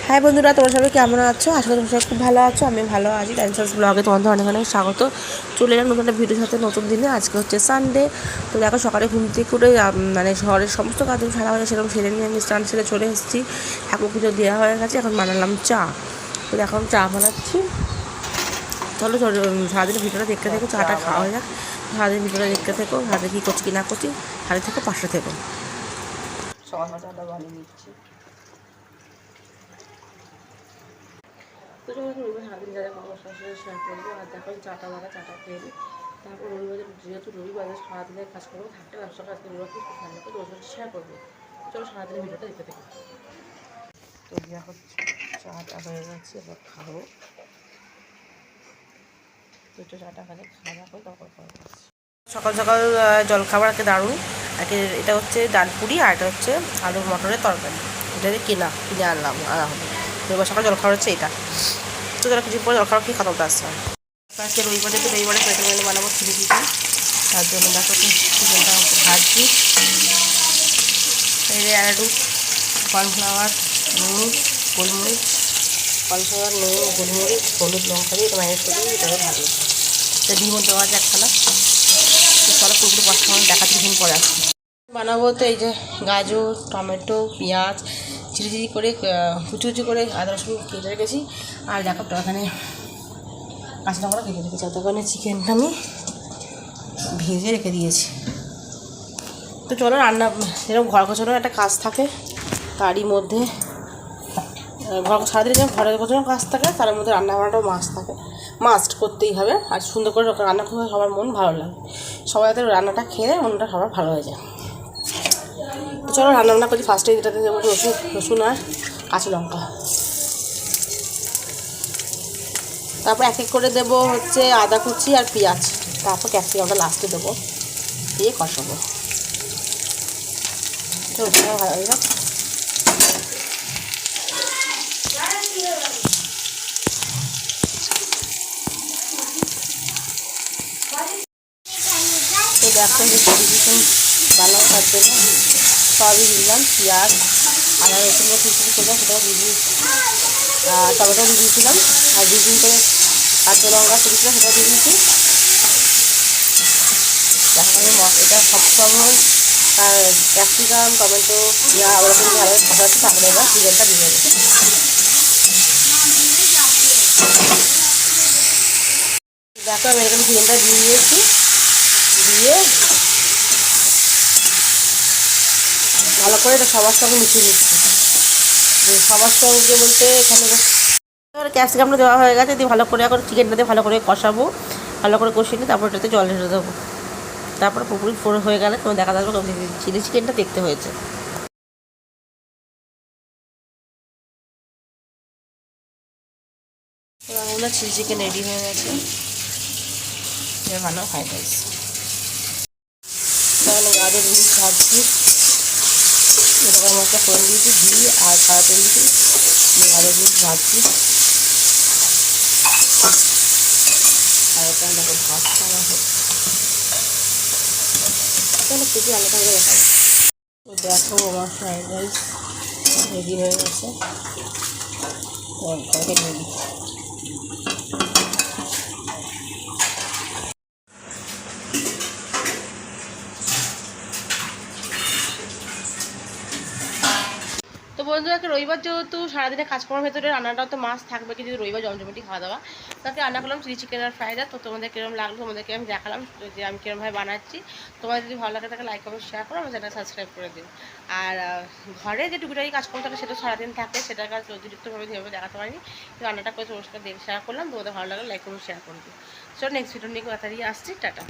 হ্যাঁ বন্ধুরা, তোমরা সবাই কেমন আছো? আশা করি তোমরা সবাই খুব ভালো আছো। আমি ভালো আছি। ডান্সার্স ব্লগে তোমাদের অনেক অনেক স্বাগত। চলে এলাম নতুন একটা ভিডিওর সাথে নতুন দিনে। আজকে হচ্ছে সানডে। তো দেখো সকালে ঘুম থেকে উঠে মানে শহরের সমস্ত কাজ সারা হয়ে সেরকম সেরে নিয়ে আমি স্নান সেরে চলে এসেছি। ঠাকুর পুজো দেওয়া হয়ে গেছে। এখন বানালাম চা। তো এখন চা বানাচ্ছি। চলো সারাদিনের ভিডিওটা দেখতে থেকো। চাটা খাওয়া হয়ে যাক। সারাদিন ভিডিওটা দেখতে থেকো। সারাদিন কী করছি কি না করছি সাথে থেকো, পাশে থেকো। সকাল চাটা বানিয়ে নিচ্ছি। তো যখন রবিবার সারাদিন যা যা আমার সাথে শেয়ার করবো। আর দেখো চাটা খেয়ে নিই। তারপর রবিবারে যেহেতু রবিবারে সারাদিনের কাজ করবো থাকতে ব্যবসা কাজ করে রবিবার খুব ঠান্ডা করে রোজ শেয়ার করবো। চলো সারাদিনের ভিডিওটা দেখতে থাকি। তো দেখো চাটা হয়ে গেছে, এবার খাবো। তো একটু চাটা খাওয়া করে তারপর সকাল সকাল জলখাবার একটা দারুণ। এটা হচ্ছে ডাল পুরি আর এটা হচ্ছে আলু মটরের তরকারি। এটা কিনে আনা হলো। রবিবার সকাল জলখাবার হচ্ছে এটা। তো তারা কিছু পরে জলখাবার খেয়ে খাওয়া আসছে। আজকে রবিবারে পেটে বানাবো চিলি চিকেন। তার জন্য দেখো চিকেনটা ভাজছি। এই যে আলু, কর্নফ্লাওয়ার, নুন, গোলমরিচ, কর্নফ্লাওয়ার, নুন, গোলমরিচ, হলুদ, লঙ্কা দিয়ে এটা ম্যানেজ করে দিই। এটাও ভালো। এটা ডিমও দেওয়া আছে একখানা। তো চলো পুরোপুরি পাঁচটা দেখাচ্ছি দিন পরে আসছি। বানাবো তো এই যে গাজর, টমেটো, পেঁয়াজ চিলি করে কুচি করে আদা রসুন কেটে রেখেছি। আর দেখো এখানে কাঁচা লঙ্কা কেটে রেখেছি। ততক্ষণে চিকেনটা আমি ভেজে রেখে দিয়েছি। তো চলো রান্না যেরকম ঘর গোছানোর একটা কাজ থাকে তারই মধ্যে সারাদিন যেমন ঘরের গোছানোর কাজ থাকে তার মধ্যে রান্না বান্নাটাও মাস্ট করতেই হবে। আর সুন্দর করে রান্না করলে সবার মন ভালো লাগে। সবাই তাদের রান্নাটা খেয়ে মনটা সবার ভালো হয়ে যায়। তো চলো রান্না করছি। ফার্স্টে যেটাতে দেবো রসুন আর কাঁচা লঙ্কা। তারপর এক এক করে দেবো হচ্ছে আদা কুচি আর পেঁয়াজ। তারপর ক্যাপসিকামটা লাস্টে দেবো, দিয়ে কষাবো। তো ভালো হয়ে যাক। তো দেখো যে চিকেন বানাবো তার জন্য সবই দিলাম। পেঁয়াজ, আদা রসুনগুলো কুচি করলাম, সেটাও দিয়ে দিয়েছি। আর টমেটো দিয়ে দিয়েছিলাম। আর করে কাঁচা লঙ্কা কুচিটা সেটাও দিয়ে দিয়েছি। দেখো এটা সবসময় ক্যাপসিকাম, টমেটো, পেঁয়াজ ওরকম ভালো কষাচ্ছি। তারপরে এবার চিকেনটা দিয়ে দেবো। দেখো আমি এরকম চিকেনটা দিয়ে দিয়েছি। দিয়ে ভালো করে এটা সবার সঙ্গে মিশিয়ে নিচ্ছি। সবার সঙ্গে বলতে এখানে ক্যাপসিকামটা দেওয়া হয়ে গেছে। দিয়ে ভালো করে এখন চিকেনটাতে ভালো করে কষাবো। ভালো করে কষিয়ে নিই, তারপর এটাতে জল ঢেলে দেবো। তারপর পুরোপুরি হয়ে গেলে তোমার দেখা যাবে চিলি চিকেনটা দেখতে হয়েছে। আমরা চিলি চিকেন রেডি হয়ে গেছে। এবার বানাও ফ্রাইড রাইস। তাহলে গাজর বিনস ভাজছি। এরকম একটা ফোড়ন দিয়েছি, ঘি আর সাদা তেল দিয়েছি। গাজর বিনস ভাজছি। আর ওটা দেখো ভাত খাওয়া হচ্ছে। তাহলে খুবই আলাদা হয়ে দেখাবো। তো দেখো আমার ফ্রাইড রাইস রেডি হয়ে গেছে। নিয়ে দিচ্ছি। তো বন্ধুরা, একটা রবিবার যেহেতু সারাদিনে কাজকর্মের ভেতরে রান্নাটাও তো মাছ থাকবে, কিন্তু রবিবার জমজমাটি খাওয়া দাওয়া। তাকে রান্না করলাম চিলি চিকেন আর ফ্রাইড রাইস। তো তোমাদের কিরকম লাগলো তোমাদেরকে আমি দেখালাম যে আমি কিরমভাবে বানাচ্ছি। তোমাদের যদি ভালো লাগে তাকে লাইক কমেন্ট শেয়ার করো, আমার চ্যানেল সাবস্ক্রাইব করে দিন। আর ঘরে যে টুকিটাকি কাজকর্ম থাকে সেটা সারাদিন থাকে, সেটার কাজ অতিরিক্তভাবে যেভাবে দেখাতে পারিনি। তো রান্নাটা করে তোমার সাথে শেয়ার করলাম। তোমাদের ভালো লাগলে লাইক কমেন্ট শেয়ার করে দিন। চলো নেক্সট ভিডিও নিয়ে তাড়াতাড়ি আসছি। টাটা।